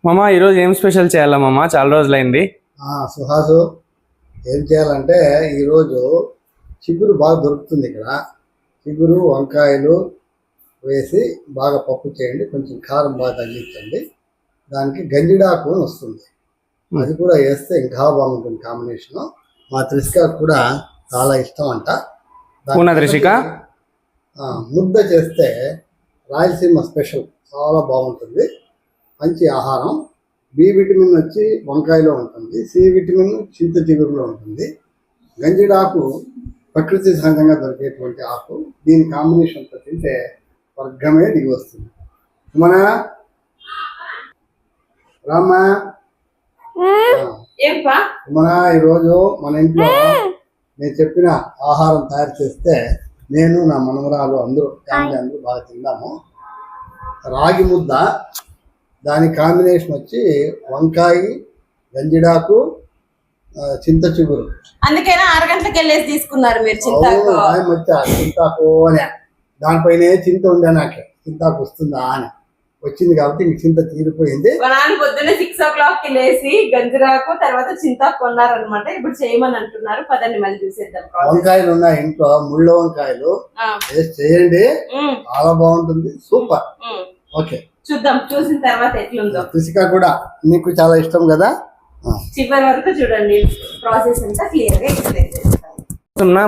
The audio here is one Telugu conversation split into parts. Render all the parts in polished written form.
మామా ఈరోజు ఏం స్పెషల్ చేయాలా మామా? చాలా రోజులైంది. సుహాసు ఏం చేయాలంటే ఈరోజు చిగురు బాగా దొరుకుతుంది ఇక్కడ. చిగురు వంకాయలు వేసి బాగా పప్పు చేయండి, కొంచెం కారం బాగా తగ్గించండి. దానికి గంజిడాకు అని వస్తుంది, అది కూడా వేస్తే ఇంకా బాగుంటుంది కాంబినేషను. మా త్రిషిక కూడా చాలా ఇష్టం అంట. త్రిషిక ముద్ద చేస్తే రాయలసీమ స్పెషల్ చాలా బాగుంటుంది. మంచి ఆహారం. బి విటమిన్ వచ్చి వంకాయలో ఉంటుంది, సి విటమిన్ చింత చిగురులో ఉంటుంది. గంజిడాకు ప్రకృతి సహజంగా దొరికేటువంటి ఆకు. దీని కాంబినేషన్తో తింటే వర్గమే దిగి వస్తుంది. మన రామ్మా మన ఈరోజు మన ఇంట్లో నేను చెప్పిన ఆహారం తయారు చేస్తే నేను నా మనవరాలు అందరూ ఫ్యామిలీ అందరూ బాగా తిన్నాము. రాగి ముద్ద, దాని కాంబినేషన్ వచ్చి వంకాయ, గంజిడాకు, చింత చిగురు. అందుకైనా 6 గంటలకు వెళ్ళేసి తీసుకున్నారు మీరు చింతాకు. చింతాకు అని దానిపైనే చింత ఉండే, నాకు చింతాకు వస్తుందా అని వచ్చింది కాబట్టి ఇంక చింత తీరిపోయింది. పొద్దున్నే 6 o'clock కి లేసి గంజిరాకు తర్వాత చింతాకు కొన్నారనమాట. ఇప్పుడు చేయమని అంటున్నారు. పదండి మళ్ళీ చూసేద్దాం. వంకాయలు ఉన్నాయి ఇంట్లో, ముళ్ళ వంకాయలు వేస్ట్ చేయండి, చాలా బాగుంటుంది. సూపర్. ఓకే, చూద్దాం. చూసిన తర్వాత ఎట్లుందో. త్రిషిక కూడా నీకు చాలా ఇష్టం కదా, చివరి వరకు చూడండి. ప్రాసెస్ అంతా క్లియర్ గా ఎక్స్ప్లెయిన్ చేస్తాను.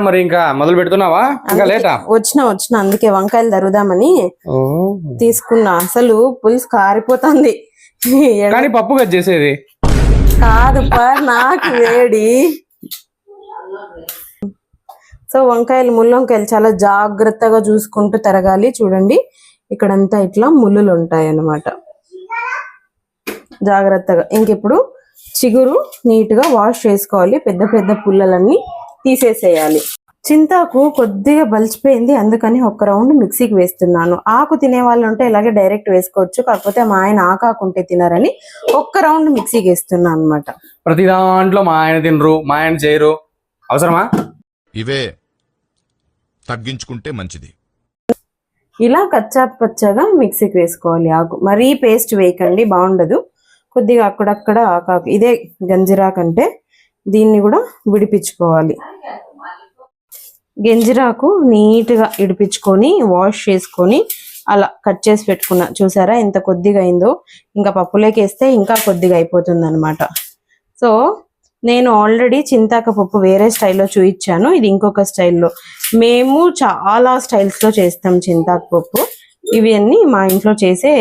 మరి ఇంకా మొదలు పెడుతున్నావా? ఇంకా లేటా? వచ్చిన అందుకే వంకాయలు తరుదామని తీసుకున్నా. అసలు పులుసు కారిపోతుంది. కానీ పప్పు కట్ చేసేది కాదు నాకు వేడి. సో వంకాయలు, ముళ్ళొంకాయలు చాలా జాగ్రత్తగా చూసుకుంటూ తరగాలి. చూడండి, ఇక్కడంతా ఇట్లా ముళ్ళులు ఉంటాయి అన్నమాట. జాగ్రత్తగా. ఇంకిప్పుడు చిగురు నీట్ గా వాష్ చేసుకోవాలి. పెద్ద పెద్ద పుల్లలన్నీ తీసేసేయాలి. చింతాకు కొద్దిగా బలిచిపోయింది, అందుకని ఒక రౌండ్ మిక్సీకి వేస్తున్నాను. ఆకు తినే వాళ్ళు ఉంటే ఇలాగే డైరెక్ట్ వేసుకోవచ్చు, కాకపోతే మా ఆయన ఆకాకుంటే తినరని ఒక్క రౌండ్ మిక్సీకి వేస్తున్నాను అనమాట. ప్రతి దాంట్లో మా ఆయన తినరు, మా ఆయన చేయరు, అవసరమా? ఇవే తగ్గించుకుంటే మంచిది. ఇలా కచ్చా పచ్చగా మిక్సీకి వేసుకోవాలి. ఆకు మరీ పేస్ట్ వేయకండి, బాగుండదు. కొద్దిగా అక్కడక్కడ ఆకాకు. ఇదే గంజిరాకు అంటే దీన్ని కూడా విడిపించుకోవాలి. గంజిరాకు నీట్గా ఇడిపించుకొని వాష్ చేసుకొని అలా కట్ చేసి పెట్టుకున్నా. చూసారా ఎంత కొద్దిగా అయిందో? ఇంకా పప్పులోకి వేస్తే ఇంకా కొద్దిగా అయిపోతుంది అనమాట. సో నేను ఆల్రెడీ చింతాక పప్పు వేరే స్టైల్లో చూపించాను, ఇది ఇంకొక స్టైల్లో. మేము చాలా స్టైల్స్లో చేస్తాం చింతాకు పప్పు. ఇవి అన్నీ మా ఇంట్లో చేసే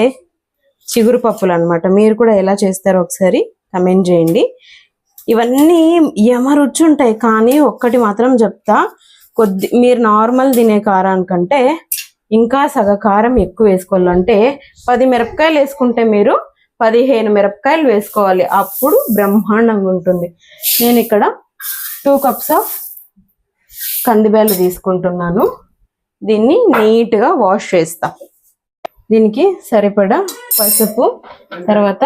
చిగురు పప్పులు అనమాట. మీరు కూడా ఎలా చేస్తారో ఒకసారి కమెంట్ చేయండి. ఇవన్నీ యమ రుచి ఉంటాయి, కానీ ఒక్కటి మాత్రం చెప్తా, మీరు నార్మల్ తినే కారానికంటే ఇంకా సగ కారం ఎక్కువ వేసుకోవాలంటే 10 మిరపకాయలు వేసుకుంటే మీరు 15 మిరపకాయలు వేసుకోవాలి, అప్పుడు బ్రహ్మాండంగా ఉంటుంది. నేను ఇక్కడ 2 cups ఆఫ్ కందిబేలు తీసుకుంటున్నాను. దీన్ని నీట్గా వాష్ చేస్తా. దీనికి సరిపడా పసుపు, తర్వాత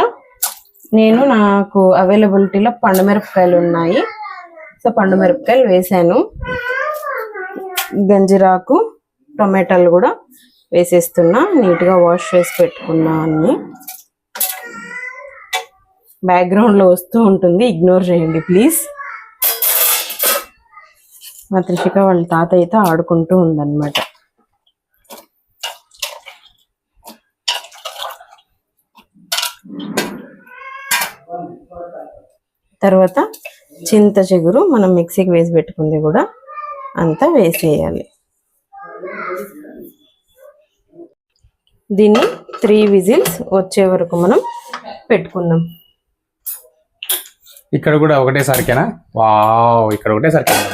నాకు అవైలబిలిటీలో పండుమిరపకాయలు ఉన్నాయి, సో పండుమిరపకాయలు వేసాను. గంజిరాకు, టొమాటోలు కూడా వేసేస్తున్నా. నీట్గా వాష్ చేసి పెట్టుకున్నా. అన్ని బ్యాక్గ్రౌండ్లో వస్తూ ఉంటుంది, ఇగ్నోర్ చేయండి ప్లీజ్. మా త్రిషిక వాళ్ళ తాతయ్యతో ఆడుకుంటూ ఉందన్నమాట. తర్వాత చింత చిగురు మనం మిక్సీకి వేసి పెట్టుకుంది కూడా అంతా వేసేయాలి. దీన్ని 3 విజిల్స్ వచ్చే వరకు మనం పెట్టుకుందాం. ఇక్కడ కూడా ఒకటేసరికేనా? వావ్, ఇక్కడ ఒకటేసరికేనా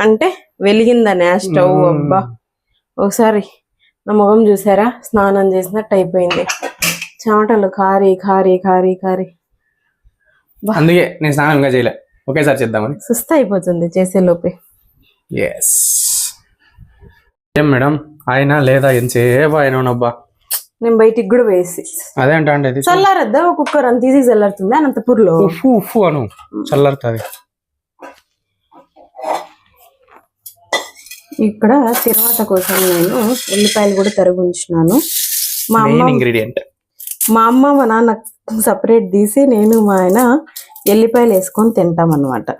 అంటే వెలిగిందని ఆ స్టవ్. అబ్బా, ఒకసారి నా ముఖం చూసారా? స్నానం చేసినట్టు అయిపోయింది. చెమటలు కారి కారి కారి కారి. అందుకే నేను స్నానం ఇంకా చేయలే, ఒకేసారి చేద్దామని. సుస్థ అయిపోతుంది చేసేలోపే. ఏం మేడం, ఆయన లేదా? ఎంతసేపు ఆయన ఉన్నబ్బా. నేను బయటికి కూడా వేసి అదే అంటే చల్లారద్దా? ఒక్కొక్కరు అంత ఈజీ చల్లారుతుంది అనంతపూర్లో. ఉఫు అను చల్లారుతుంది. ఇక్కడ తిరువాత కోసం నేను ఉల్లిపాయలు కూడా తరుగుంచున్నాను. మా అమ్మ, ఇంగ్రీడియంట్ మా అమ్మ మా నాన్న సపరేట్ తీసి నేను మా ఆయన ఎల్లిపాయలు వేసుకొని తింటాం అన్నమాట.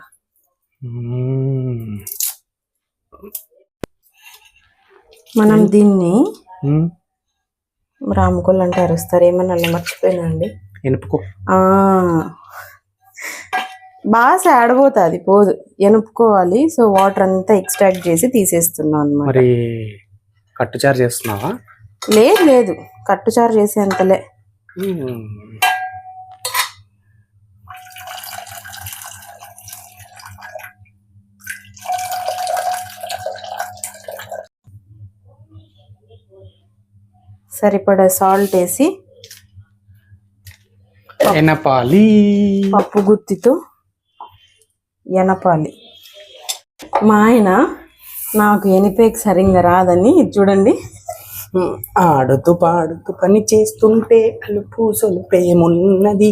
మనం దీన్ని రామకోళ్ళు అంటే అరుస్తారు, ఏమన్నా అలా మర్చిపోయినా అండి. ఎనుపుకో. బాగా సాడిపోతుంది, పోదు, ఎనుపుకోవాలి. సో వాటర్ అంతా ఎక్స్ట్రాక్ట్ చేసి తీసేస్తున్నాం అన్నమాట. మరి కట్టుచారు చేస్తున్నావా? లేదు కట్టుచారు చేసేంతలే. సరిపడా సాల్ట్ వేసి ఎనపాలి, పప్పు గుత్తితో ఎనపాలి. మా ఆయన నాకు ఎనిపేకి సరిగ్గా రాదని చూడండి, ఆడుతూ పాడుతూ పని చేస్తుంటే అలుపు సొలుపేమున్నది,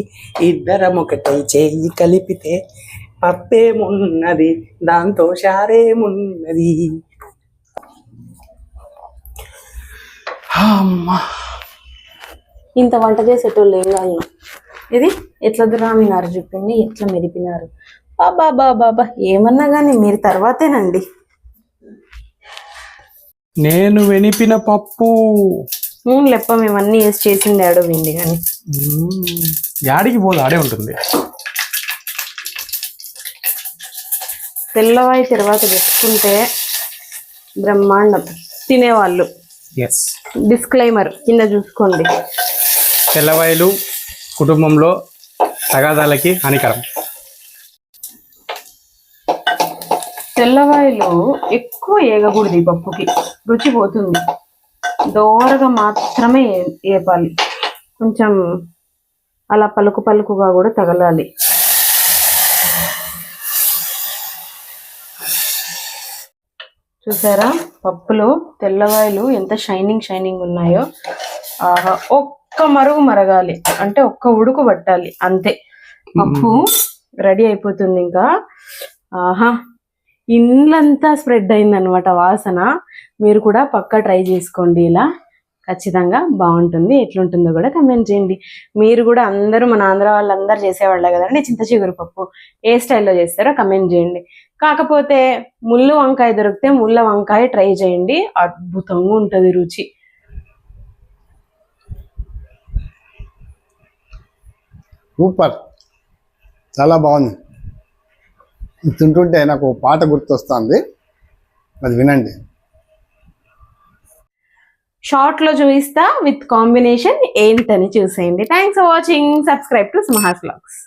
ఇద్దరం ఒకటై చేయి కలిపితే పప్పేమున్నది, దాంతో షారేమున్నది. ఇంత వంట చేసేటోళ్ళు ఏం కాదు. ఇది ఎట్లా రామినారు చూపిండి, ఎట్లా మెరిపినారు. బాబా ఏమన్నా కానీ మీరు తర్వాతేనండి. నేను వెనిపిన పప్పు లెప్ప మేమన్నీ వేసి చేసింది ఆడో విండి కానీ యాడికి పోదు, ఆడే ఉంటుంది. తెల్లవాయి తర్వాత పెట్టుకుంటే బ్రహ్మాండం. తినేవాళ్ళు డిస్క్లైమర్ కింద చూసుకోండి, తెల్లవాయలు కుటుంబంలో తగాదాలకి హానికరం. తెల్లవాయలు ఎక్కువ ఏగకూడదు, ఈ పప్పుకి రుచి పోతుంది. దోరగా మాత్రమే ఏపాలి, కొంచెం అలా పలుకు పలుకుగా కూడా తగలాలి. చూసారా పప్పులో తెల్లవాయలు ఎంత షైనింగ్ ఉన్నాయో. ఆహా, ఒక్క మరుగు మరగాలి అంటే ఒక్క ఉడుకు పట్టాలి, అంతే పప్పు రెడీ అయిపోతుంది. ఇంకా ఆహా, ఇండ్లంతా స్ప్రెడ్ అయిందనమాట వాసన. మీరు కూడా పక్కా ట్రై చేసుకోండి, ఇలా ఖచ్చితంగా బాగుంటుంది. ఎట్లుంటుందో కూడా కమెంట్ చేయండి. మీరు కూడా అందరూ మన ఆంధ్ర వాళ్ళందరూ చేసేవాళ్ళే కదండి చింత చిగురు పప్పు, ఏ స్టైల్లో చేస్తారో కమెంట్ చేయండి. కాకపోతే ముళ్ళు వంకాయ దొరికితే ముళ్ళ వంకాయ ట్రై చేయండి, అద్భుతంగా ఉంటుంది రుచి. సూపర్, చాలా బాగుంది. తింటుంటే నాకు పాట గుర్తొస్తుంది, అది వినండి. షార్ట్ లో చూపిస్తా విత్ కాంబినేషన్ ఏంటని చూసేయండి. Thanks for watching. Subscribe to Simha's vlogs.